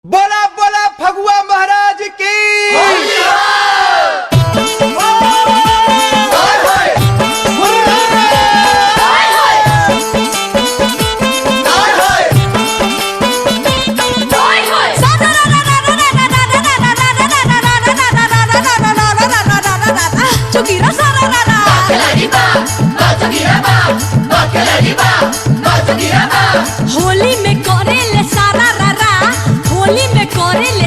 बोला बोला फगुआ महाराज की। होली में करेले सारा रारा, होली में करेले